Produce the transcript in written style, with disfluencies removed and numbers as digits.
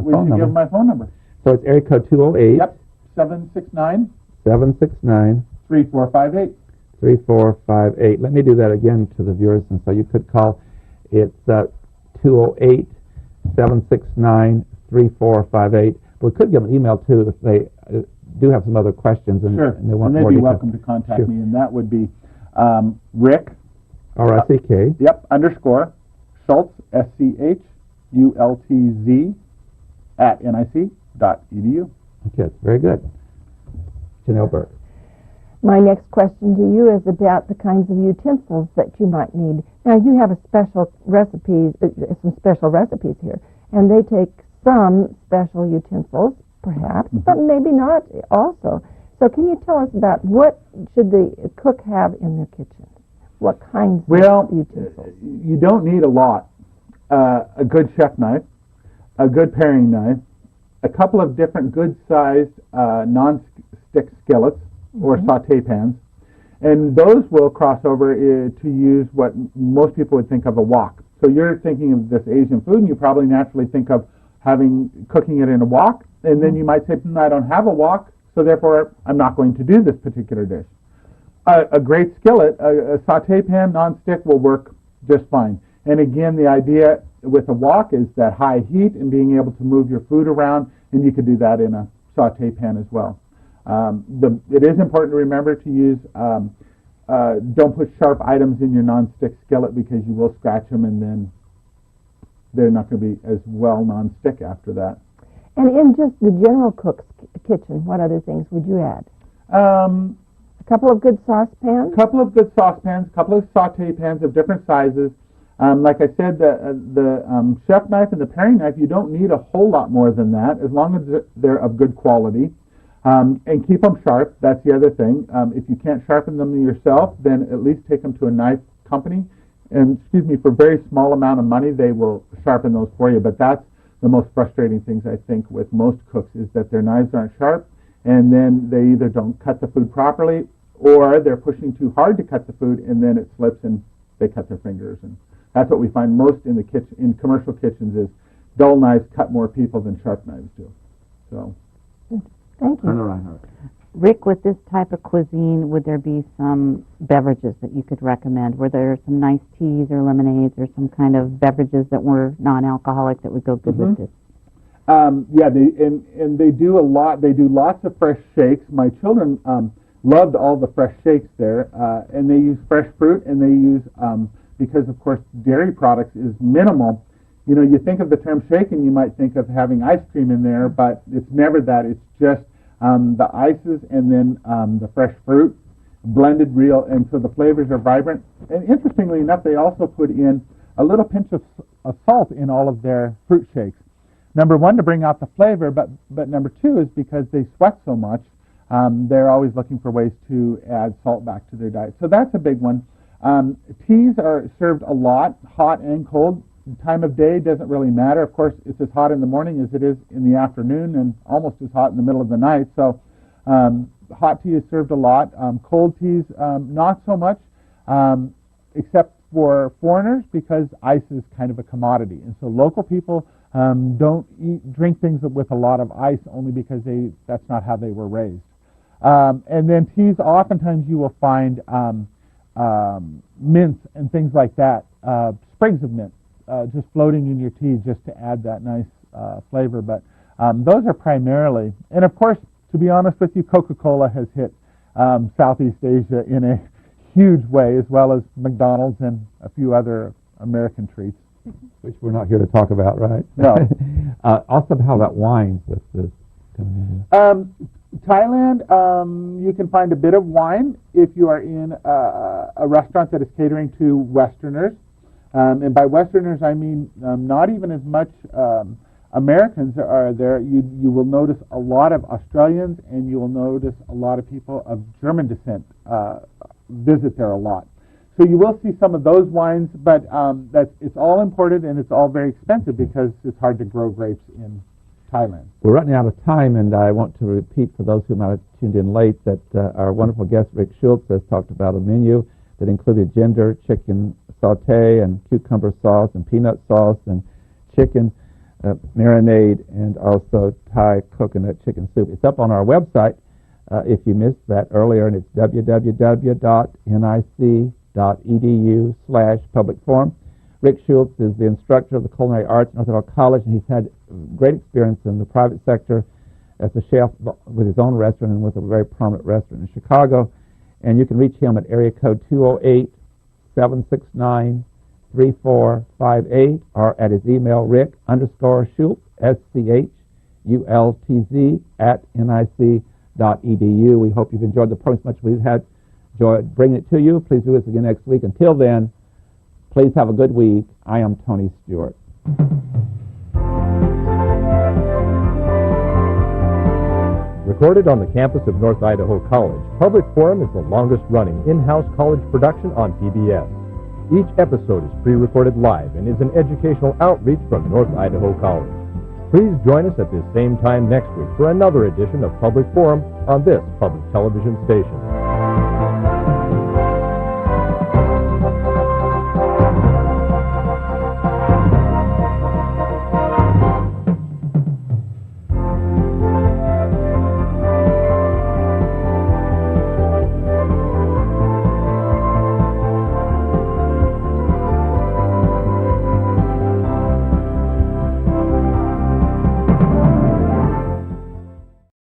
We should give them my phone number. So it's area code 208. Yep, 769 769 3458. 3458. Let me do that again to the viewers, and so you could call. It's 208 769 3458. We could give them an email too if they do have some other questions and, sure. and they want and more they'd be detail. welcome to contact Sure. me, and that would be Rick. R-I-C-K. Yep, _Schultz, SCHULTZ @nic.edu. Okay, very good. Janelle Burke. My next question to you is about the kinds of utensils that you might need. Now, you have some special recipes here, and they take some special utensils, perhaps, but maybe not also. So can you tell us about what should the cook have in their kitchen? What kinds of utensils? You don't need a lot. A good chef knife, a good paring knife, a couple of different good-sized non-stick skillets or saute pans, and those will cross over to use what most people would think of a wok. So you're thinking of this Asian food, and you probably naturally think of cooking it in a wok, and then you might say, I don't have a wok, so therefore I'm not going to do this particular dish. A great skillet, a saute pan, non-stick, will work just fine. And again, the idea with a wok is that high heat and being able to move your food around, and you could do that in a saute pan as well. It is important to remember to use, don't put sharp items in your non-stick skillet because you will scratch them, and then they're not going to be as well non-stick after that. And in just the general cook's kitchen, what other things would you add? A couple of good saucepans? A couple of good saucepans, a couple of saute pans of different sizes. Like I said, the chef knife and the paring knife, you don't need a whole lot more than that, as long as they're of good quality. And keep them sharp. That's the other thing. If you can't sharpen them yourself, then at least take them to a knife company. And, for a very small amount of money, they will sharpen those for you. But that's the most frustrating things, I think, with most cooks, is that their knives aren't sharp, and then they either don't cut the food properly, or they're pushing too hard to cut the food, and then it slips and they cut their fingers. And that's what we find most in the kitchen, in commercial kitchens, is dull knives cut more people than sharp knives do. So, thank you. Colonel Reinhardt. Rick, with this type of cuisine, would there be some beverages that you could recommend? Were there some nice teas or lemonades or some kind of beverages that were non-alcoholic that would go good with this? Yeah, they do a lot. They do lots of fresh shakes. My children loved all the fresh shakes there, and they use fresh fruit, and they use because of course dairy products is minimal. You think of the term shake, and you might think of having ice cream in there, but it's never that. It's just the ices and then the fresh fruit blended real, and so the flavors are vibrant. And interestingly enough, they also put in a little pinch of salt in all of their fruit shakes. Number one, to bring out the flavor, but number two is because they sweat so much, they're always looking for ways to add salt back to their diet. So that's a big one. Teas are served a lot, hot and cold. Time of day doesn't really matter. Of course, it's as hot in the morning as it is in the afternoon, and almost as hot in the middle of the night. So hot tea is served a lot. Cold teas, not so much, except for foreigners, because ice is kind of a commodity. And so local people don't drink things with a lot of ice, only because that's not how they were raised. And then teas, oftentimes you will find mints and things like that, sprigs of mint, just floating in your tea just to add that nice flavor. But those are primarily, and of course, to be honest with you, Coca-Cola has hit Southeast Asia in a huge way, as well as McDonald's and a few other American treats. Which we're not here to talk about, right? No. Also, how about wines with this? Thailand, you can find a bit of wine if you are in a restaurant that is catering to Westerners. And by Westerners, I mean not even as much Americans are there. You will notice a lot of Australians, and you will notice a lot of people of German descent visit there a lot. So you will see some of those wines, but it's all imported, and it's all very expensive because it's hard to grow grapes in Thailand. We're running out of time, and I want to repeat for those who might have tuned in late that our wonderful guest, Rick Schultz, has talked about a menu that included ginger, chicken saute, and cucumber sauce, and peanut sauce, and chicken. marinade, and also Thai coconut chicken soup. It's up on our website if you missed that earlier, and it's www.nic.edu/public forum. Rick Schultz is the instructor of the Culinary Arts at North Idaho College, and he's had great experience in the private sector as a chef with his own restaurant and with a very prominent restaurant in Chicago. And you can reach him at area code 208-769-3458 or at his email, Rick_Schultz, SCHULTZ @nic.edu. We hope you've enjoyed the program as much as we've had joy bringing it to you. Please do this again next week. Until then, please have a good week. I am Tony Stewart. Recorded on the campus of North Idaho College, Public Forum is the longest-running in-house college production on PBS. Each episode is pre-recorded live and is an educational outreach from North Idaho College. Please join us at this same time next week for another edition of Public Forum on this public television station.